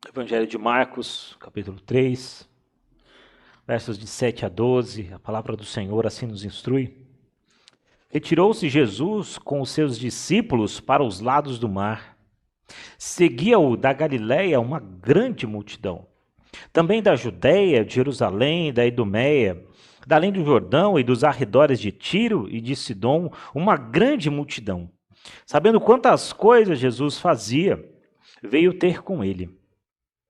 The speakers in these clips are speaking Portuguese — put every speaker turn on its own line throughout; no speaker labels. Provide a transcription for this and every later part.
Evangelho de Marcos, capítulo 3, versos de 7 a 12, a palavra do Senhor assim nos instrui. Retirou-se Jesus com os seus discípulos para os lados do mar. Seguia-o da Galiléia uma grande multidão. Também da Judéia, de Jerusalém, da Idumeia, da além do Jordão e dos arredores de Tiro e de Sidom, uma grande multidão. Sabendo quantas coisas Jesus fazia, veio ter com ele.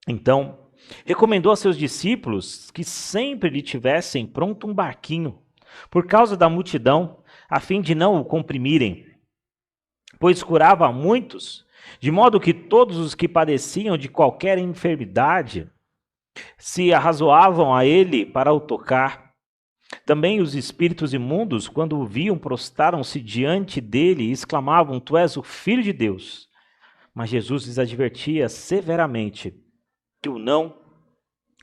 Então, recomendou a seus discípulos que sempre lhe tivessem pronto um barquinho, por causa da multidão, a fim de não o comprimirem, pois curava a muitos, de modo que todos os que padeciam de qualquer enfermidade se arrazoavam a ele para o tocar. Também os espíritos imundos, quando o viam, prostaram-se diante dele e exclamavam: Tu és o Filho de Deus. Mas Jesus lhes advertia severamente que o não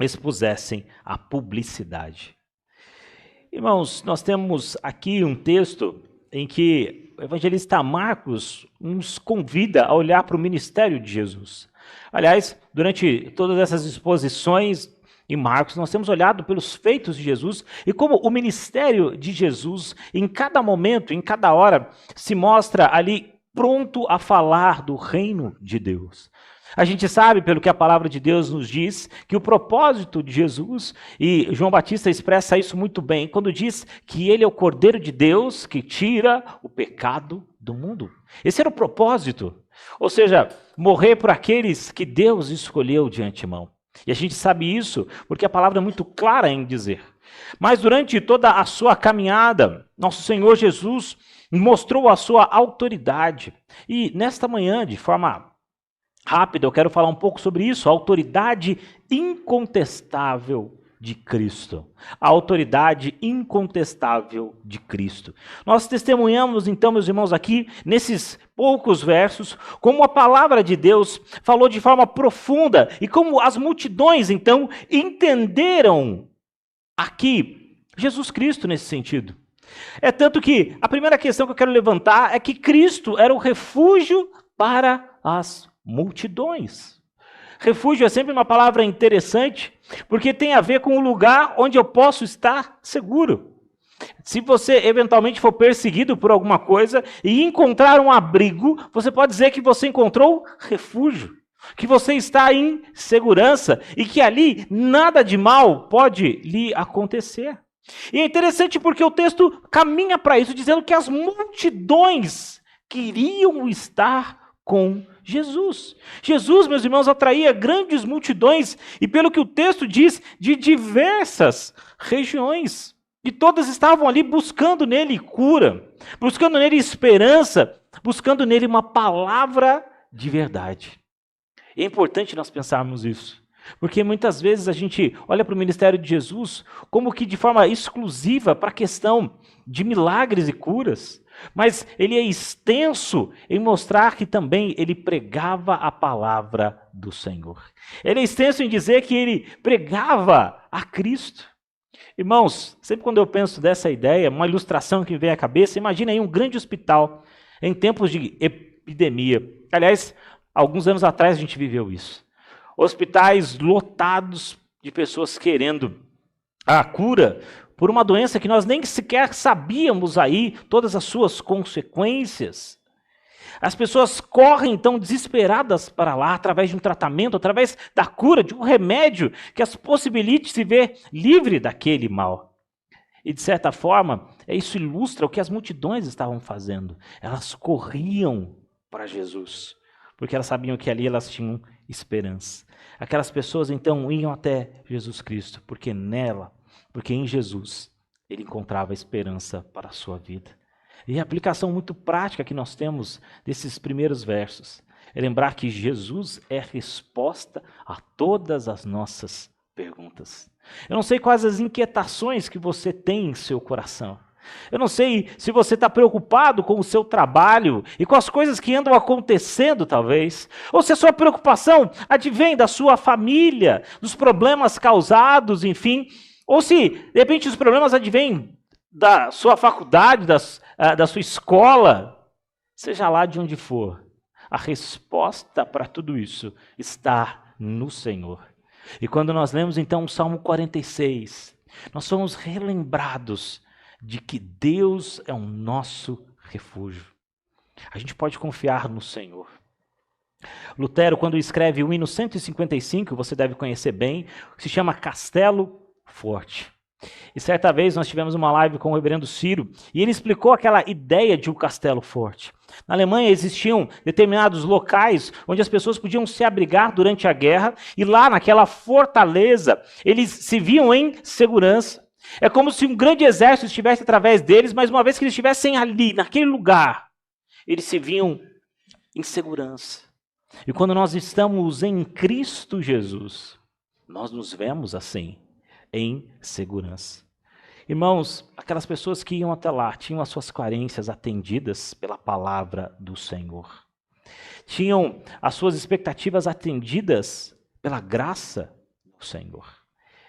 expusessem à publicidade. Irmãos, nós temos aqui um texto em que o evangelista Marcos nos convida a olhar para o ministério de Jesus. Aliás, durante todas essas exposições em Marcos, nós temos olhado pelos feitos de Jesus e como o ministério de Jesus, em cada momento, em cada hora, se mostra ali pronto a falar do reino de Deus. A gente sabe, pelo que a palavra de Deus nos diz, que o propósito de Jesus, e João Batista expressa isso muito bem, quando diz que ele é o Cordeiro de Deus que tira o pecado do mundo. Esse era o propósito, ou seja, morrer por aqueles que Deus escolheu de antemão. E a gente sabe isso porque a palavra é muito clara em dizer. Mas durante toda a sua caminhada, nosso Senhor Jesus mostrou a sua autoridade. E nesta manhã, de forma rápida, eu quero falar um pouco sobre isso, a autoridade incontestável de Cristo. A autoridade incontestável de Cristo. Nós testemunhamos então, meus irmãos, aqui, nesses poucos versos, como a palavra de Deus falou de forma profunda e como as multidões, então, entenderam aqui Jesus Cristo nesse sentido. É tanto que a primeira questão que eu quero levantar é que Cristo era o refúgio para as multidões. Refúgio é sempre uma palavra interessante, porque tem a ver com o lugar onde eu posso estar seguro. Se você eventualmente for perseguido por alguma coisa e encontrar um abrigo, você pode dizer que você encontrou refúgio, que você está em segurança e que ali nada de mal pode lhe acontecer. E é interessante porque o texto caminha para isso, dizendo que as multidões queriam estar com Jesus. Jesus, meus irmãos, atraía grandes multidões e, pelo que o texto diz, de diversas regiões. E todas estavam ali buscando nele cura, buscando nele esperança, buscando nele uma palavra de verdade. E é importante nós pensarmos isso, porque muitas vezes a gente olha para o ministério de Jesus como que de forma exclusiva para a questão de milagres e curas, mas ele é extenso em mostrar que também ele pregava a palavra do Senhor. Ele é extenso em dizer que ele pregava a Cristo. Irmãos, sempre quando eu penso dessa ideia, uma ilustração que vem à cabeça, imagina aí um grande hospital em tempos de epidemia. Aliás, alguns anos atrás a gente viveu isso. Hospitais lotados de pessoas querendo a cura por uma doença que nós nem sequer sabíamos aí todas as suas consequências. As pessoas correm então desesperadas para lá, através de um tratamento, através da cura, de um remédio que as possibilite se ver livre daquele mal. E de certa forma, isso ilustra o que as multidões estavam fazendo. Elas corriam para Jesus, porque elas sabiam que ali elas tinham esperança. Aquelas pessoas então iam até Jesus Cristo, porque em Jesus ele encontrava esperança para a sua vida. E a aplicação muito prática que nós temos desses primeiros versos é lembrar que Jesus é a resposta a todas as nossas perguntas. Eu não sei quais as inquietações que você tem em seu coração. Eu não sei se você está preocupado com o seu trabalho e com as coisas que andam acontecendo, talvez. Ou se a sua preocupação advém da sua família, dos problemas causados, enfim. Ou se, de repente, os problemas advêm da sua faculdade, da sua escola. Seja lá de onde for, a resposta para tudo isso está no Senhor. E quando nós lemos então o Salmo 46, nós somos relembrados de que Deus é o nosso refúgio. A gente pode confiar no Senhor. Lutero, quando escreve o hino 155, você deve conhecer bem, se chama Castelo Forte. E certa vez nós tivemos uma live com o reverendo Ciro, e ele explicou aquela ideia de um castelo forte. Na Alemanha existiam determinados locais onde as pessoas podiam se abrigar durante a guerra, e lá naquela fortaleza eles se viam em segurança. É como se um grande exército estivesse através deles, mas uma vez que eles estivessem ali, naquele lugar, eles se viam em segurança. E quando nós estamos em Cristo Jesus, nós nos vemos assim, em segurança. Irmãos, aquelas pessoas que iam até lá tinham as suas carências atendidas pela palavra do Senhor. Tinham as suas expectativas atendidas pela graça do Senhor.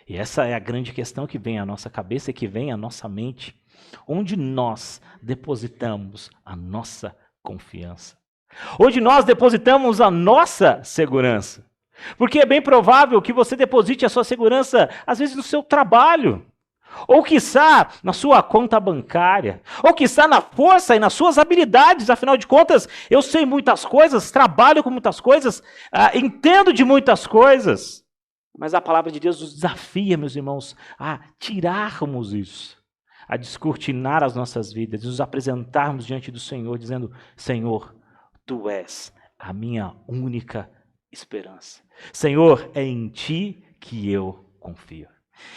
E essa é a grande questão que vem à nossa cabeça e que vem à nossa mente. Onde nós depositamos a nossa confiança? Onde nós depositamos a nossa segurança? Porque é bem provável que você deposite a sua segurança, às vezes, no seu trabalho, ou quiçá na sua conta bancária, ou quiçá na força e nas suas habilidades. Afinal de contas, eu sei muitas coisas, trabalho com muitas coisas, entendo de muitas coisas, mas a palavra de Deus nos desafia, meus irmãos, a tirarmos isso, a descortinar as nossas vidas, nos apresentarmos diante do Senhor, dizendo: Senhor, Tu és a minha única esperança. Senhor, é em Ti que eu confio.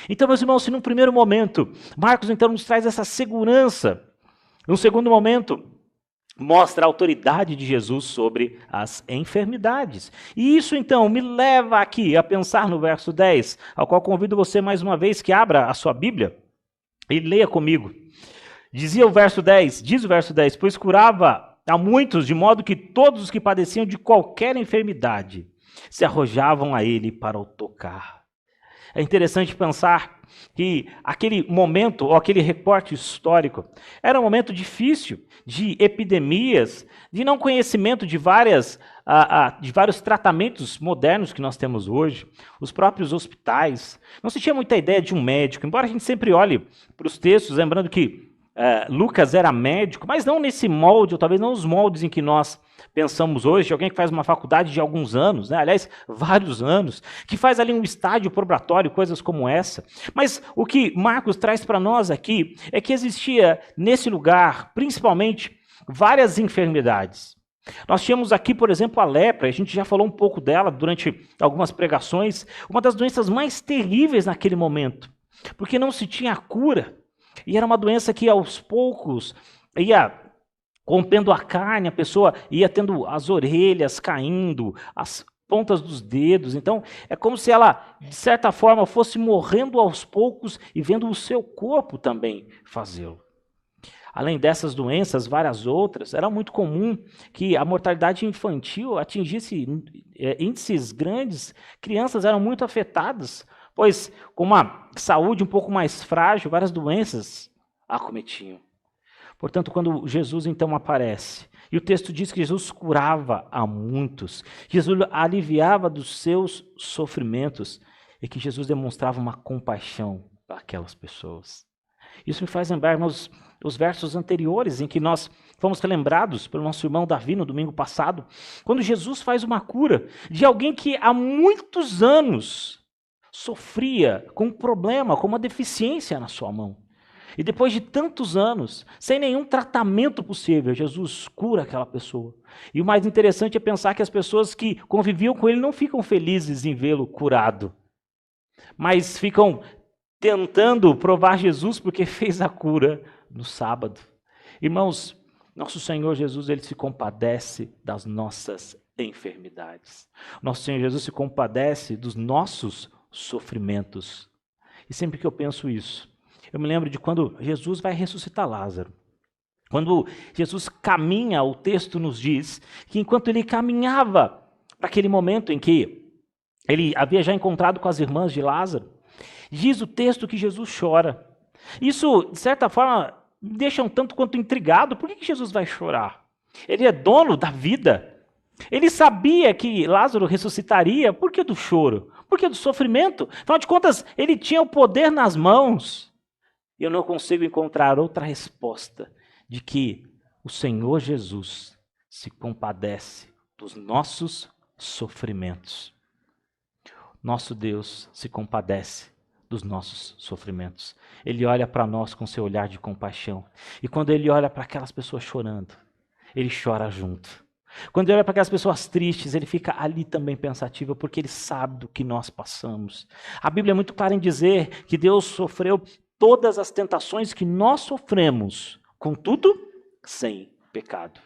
Então, meus irmãos, se num primeiro momento, Marcos então nos traz essa segurança, num segundo momento, mostra a autoridade de Jesus sobre as enfermidades. E isso então me leva aqui a pensar no verso 10, ao qual convido você mais uma vez que abra a sua Bíblia e leia comigo. Diz o verso 10, pois curava a muitos, de modo que todos os que padeciam de qualquer enfermidade se arrojavam a ele para o tocar. É interessante pensar que aquele momento, ou aquele recorte histórico, era um momento difícil, de epidemias, de não conhecimento de vários tratamentos modernos que nós temos hoje, os próprios hospitais. Não se tinha muita ideia de um médico, embora a gente sempre olhe para os textos, lembrando que Lucas era médico, mas não nesse molde, ou talvez não os moldes em que nós pensamos hoje, de alguém que faz uma faculdade de alguns anos, né? Aliás, vários anos, que faz ali um estágio probatório, coisas como essa. Mas o que Marcos traz para nós aqui é que existia nesse lugar, principalmente, várias enfermidades. Nós tínhamos aqui, por exemplo, a lepra, a gente já falou um pouco dela durante algumas pregações, uma das doenças mais terríveis naquele momento, porque não se tinha cura. E era uma doença que aos poucos ia rompendo a carne, a pessoa ia tendo as orelhas caindo, as pontas dos dedos. Então, é como se ela, de certa forma, fosse morrendo aos poucos e vendo o seu corpo também fazê-lo. Além dessas doenças, várias outras, era muito comum que a mortalidade infantil atingisse índices grandes. Crianças eram muito afetadas, pois com uma saúde um pouco mais frágil, várias doenças acometiam. Portanto, quando Jesus então aparece, e o texto diz que Jesus curava a muitos, Jesus aliviava dos seus sofrimentos, e que Jesus demonstrava uma compaixão para aquelas pessoas. Isso me faz lembrar os versos anteriores, em que nós fomos relembrados pelo nosso irmão Davi no domingo passado, quando Jesus faz uma cura de alguém que há muitos anos sofria com um problema, com uma deficiência na sua mão. E depois de tantos anos, sem nenhum tratamento possível, Jesus cura aquela pessoa. E o mais interessante é pensar que as pessoas que conviviam com ele não ficam felizes em vê-lo curado, mas ficam tentando provar Jesus porque fez a cura no sábado. Irmãos, nosso Senhor Jesus, ele se compadece das nossas enfermidades. Nosso Senhor Jesus se compadece dos nossos sofrimentos. E sempre que eu penso isso, eu me lembro de quando Jesus vai ressuscitar Lázaro. Quando Jesus caminha, o texto nos diz que enquanto ele caminhava para aquele momento em que ele havia já encontrado com as irmãs de Lázaro, diz o texto que Jesus chora. Isso, de certa forma, me deixa um tanto quanto intrigado. Por que Jesus vai chorar? Ele é dono da vida. Ele sabia que Lázaro ressuscitaria. Por que do choro? Por que do sofrimento? Afinal de contas, ele tinha o poder nas mãos. E eu não consigo encontrar outra resposta de que o Senhor Jesus se compadece dos nossos sofrimentos. Nosso Deus se compadece dos nossos sofrimentos. Ele olha para nós com seu olhar de compaixão. E quando ele olha para aquelas pessoas chorando, ele chora junto. Quando ele olha para aquelas pessoas tristes, ele fica ali também pensativo, porque ele sabe do que nós passamos. A Bíblia é muito clara em dizer que Deus sofreu todas as tentações que nós sofremos, contudo, sem pecado.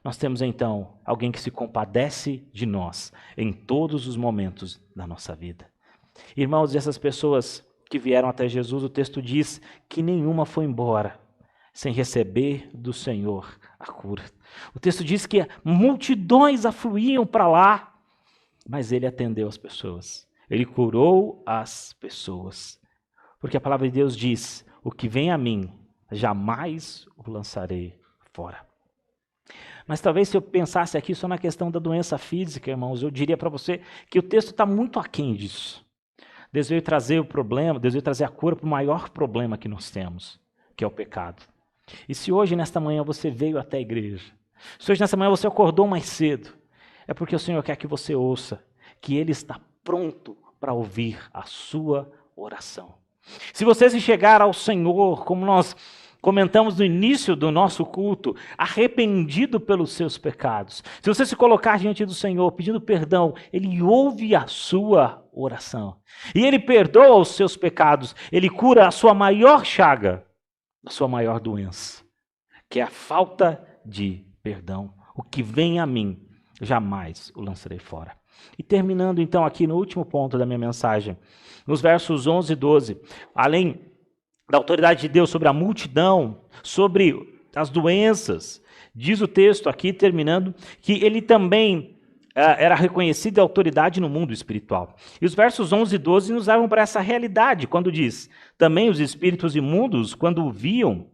Nós temos então alguém que se compadece de nós em todos os momentos da nossa vida. Irmãos, essas pessoas que vieram até Jesus, o texto diz que nenhuma foi embora sem receber do Senhor a cura. O texto diz que multidões afluíam para lá, mas ele atendeu as pessoas. Ele curou as pessoas. Porque a palavra de Deus diz: o que vem a mim, jamais o lançarei fora. Mas talvez se eu pensasse aqui só na questão da doença física, irmãos, eu diria para você que o texto está muito aquém disso. Deus veio trazer o problema, Deus veio trazer a cura para o maior problema que nós temos, que é o pecado. E se hoje, nesta manhã, você veio até a igreja, se hoje, nesta manhã, você acordou mais cedo, é porque o Senhor quer que você ouça que Ele está pronto para ouvir a sua oração. Se você se chegar ao Senhor, como nós comentamos no início do nosso culto, arrependido pelos seus pecados, se você se colocar diante do Senhor pedindo perdão, Ele ouve a sua oração. E Ele perdoa os seus pecados, Ele cura a sua maior chaga, a sua maior doença, que é a falta de perdão. O que vem a mim, jamais o lançarei fora. E terminando então aqui no último ponto da minha mensagem, nos versos 11 e 12, além da autoridade de Deus sobre a multidão, sobre as doenças, diz o texto aqui, terminando, que ele também era reconhecido a autoridade no mundo espiritual. E os versos 11 e 12 nos levam para essa realidade, quando diz: também os espíritos imundos, quando o viam,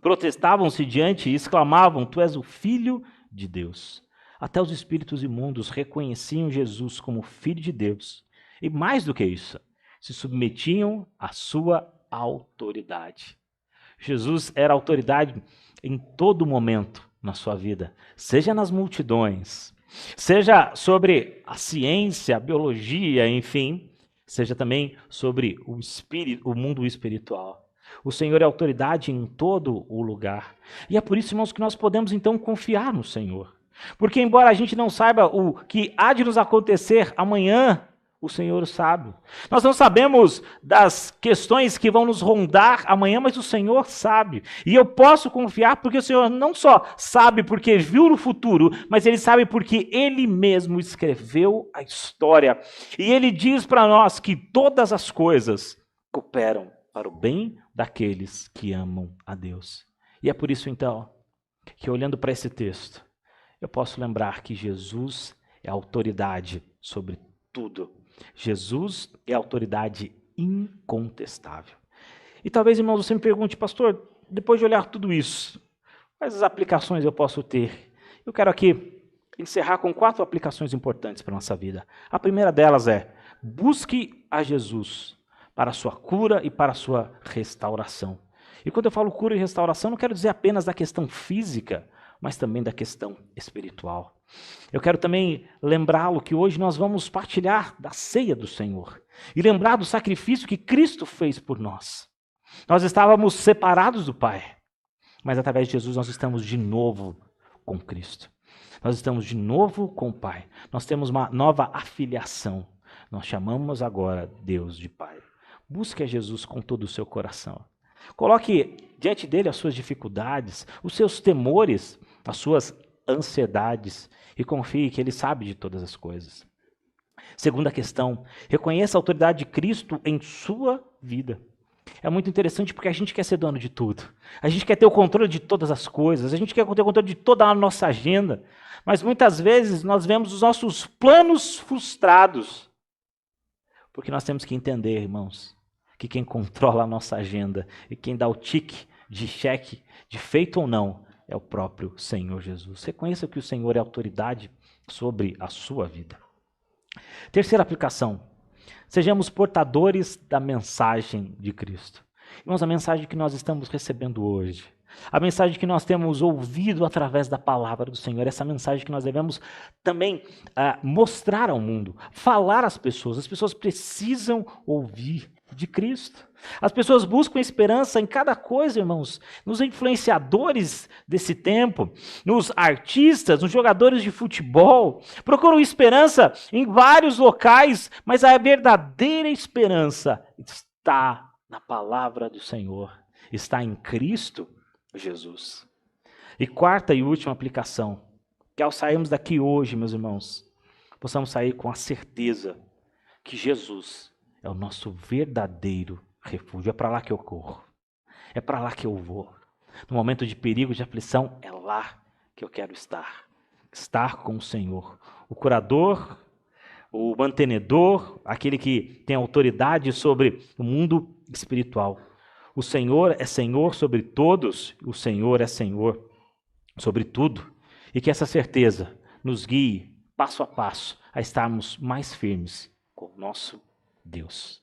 protestavam-se diante e exclamavam: tu és o Filho de Deus. Até os espíritos imundos reconheciam Jesus como Filho de Deus. E mais do que isso, se submetiam à sua autoridade. Jesus era autoridade em todo momento na sua vida, seja nas multidões, seja sobre a ciência, a biologia, enfim, seja também sobre o espírito, o mundo espiritual. O Senhor é autoridade em todo o lugar. E é por isso, irmãos, que nós podemos então confiar no Senhor. Porque embora a gente não saiba o que há de nos acontecer amanhã, o Senhor sabe. Nós não sabemos das questões que vão nos rondar amanhã, mas o Senhor sabe. E eu posso confiar porque o Senhor não só sabe porque viu no futuro, mas Ele sabe porque Ele mesmo escreveu a história. E Ele diz para nós que todas as coisas cooperam para o bem daqueles que amam a Deus. E é por isso então que, olhando para esse texto, eu posso lembrar que Jesus é a autoridade sobre tudo. Jesus é a autoridade incontestável. E talvez, irmãos, você me pergunte: pastor, depois de olhar tudo isso, quais aplicações eu posso ter? Eu quero aqui encerrar com 4 aplicações importantes para a nossa vida. A primeira delas é: busque a Jesus para a sua cura e para a sua restauração. E quando eu falo cura e restauração, não quero dizer apenas da questão física, mas também da questão espiritual. Eu quero também lembrá-lo que hoje nós vamos partilhar da ceia do Senhor e lembrar do sacrifício que Cristo fez por nós. Nós estávamos separados do Pai, mas através de Jesus nós estamos de novo com Cristo. Nós estamos de novo com o Pai. Nós temos uma nova afiliação. Nós chamamos agora Deus de Pai. Busque a Jesus com todo o seu coração. Coloque diante dele as suas dificuldades, os seus temores, as suas ansiedades e confie que Ele sabe de todas as coisas. Segunda questão: reconheça a autoridade de Cristo em sua vida. É muito interessante porque a gente quer ser dono de tudo. A gente quer ter o controle de todas as coisas. A gente quer ter o controle de toda a nossa agenda. Mas muitas vezes nós vemos os nossos planos frustrados. Porque nós temos que entender, irmãos, que quem controla a nossa agenda e quem dá o tique de cheque, de feito ou não, é o próprio Senhor Jesus. Reconheça que o Senhor é autoridade sobre a sua vida. Terceira aplicação: sejamos portadores da mensagem de Cristo. Irmãos, a mensagem que nós estamos recebendo hoje, a mensagem que nós temos ouvido através da palavra do Senhor, essa mensagem que nós devemos também mostrar ao mundo, falar às pessoas. As pessoas precisam ouvir de Cristo. As pessoas buscam esperança em cada coisa, irmãos, nos influenciadores desse tempo, nos artistas, nos jogadores de futebol, procuram esperança em vários locais, mas a verdadeira esperança está na palavra do Senhor, está em Cristo Jesus. E quarta e última aplicação, que ao sairmos daqui hoje, meus irmãos, possamos sair com a certeza que Jesus é o nosso verdadeiro refúgio. É para lá que eu corro, é para lá que eu vou. No momento de perigo, de aflição, é lá que eu quero estar. Estar com o Senhor, o curador, o mantenedor, aquele que tem autoridade sobre o mundo espiritual. O Senhor é Senhor sobre todos, o Senhor é Senhor sobre tudo. E que essa certeza nos guie passo a passo a estarmos mais firmes com o nosso Deus.